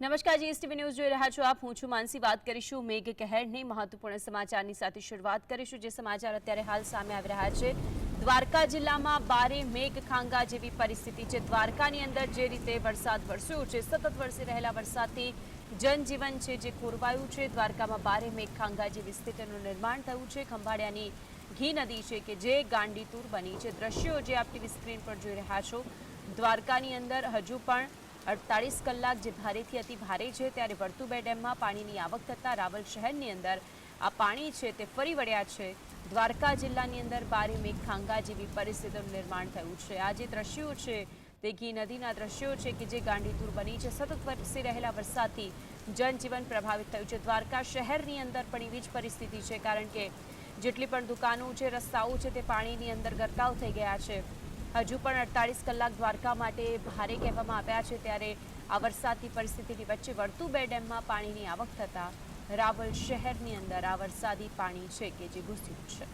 નમસ્કાર, GSTV news જોઈ રહ્યા છો આપ। હું છું માનસી। વાત કરીશું મેઘ કહેરની મહત્વપૂર્ણ સમાચારની સાથે શરૂઆત કરીશું। જે સમાચાર અત્યારે હાલ સામે આવી રહ્યા છે, દ્વારકા જિલ્લામાં બારે મેઘ ખાંગા જેવી પરિસ્થિતિ છે। દ્વારકાની અંદર જે રીતે વરસાદ વરસ્યો છે, સતત વરસી રહેલા વરસાદથી જનજીવન છે જે ખોરવાયું છે। દ્વારકામાં બારે મેઘ ખાંગા જેવી સ્થિતિનું નિર્માણ થયું છે। ખંભાળિયાની ઘી નદી છે કે જે ગાંડીતુર બની છે। દ્રશ્યો જે આપ ટીવી સ્ક્રીન પર જોઈ રહ્યા છો, દ્વારકાની અંદર હજુ પણ 48 કલાક જે ભારેથી અતિ ભારે છે, ત્યારે વર્તુબે ડેમમાં પાણીની આવક થતાં રાવલ શહેરની અંદર આ પાણી છે તે ફરી વળ્યા છે। દ્વારકા જિલ્લાની અંદર બારે મેઘ ખાંગા જેવી પરિસ્થિતિનું નિર્માણ થયું છે। આ જે દ્રશ્યો છે તે ઘી નદીના દ્રશ્યો છે કે જે ગાંડીતુર બની છે। સતત વરસી રહેલા વરસાદથી જનજીવન પ્રભાવિત થયું છે। દ્વારકા શહેરની અંદર પણ એવી જ પરિસ્થિતિ છે, કારણ કે જેટલી પણ દુકાનો છે, રસ્તાઓ છે તે પાણીની અંદર ગરકાવ થઈ ગયા છે। હજુ પણ 48 કલાક દ્વારકા માટે ભારે કહેવામાં આવ્યા છે, ત્યારે આ વરસાદની પરિસ્થિતિની વચ્ચે વર્તુબે ડેમમાં પાણીની આવક થતાં રાવલ શહેરની અંદર આ વરસાદી પાણી છે કે જે ઘૂસ્યું છે।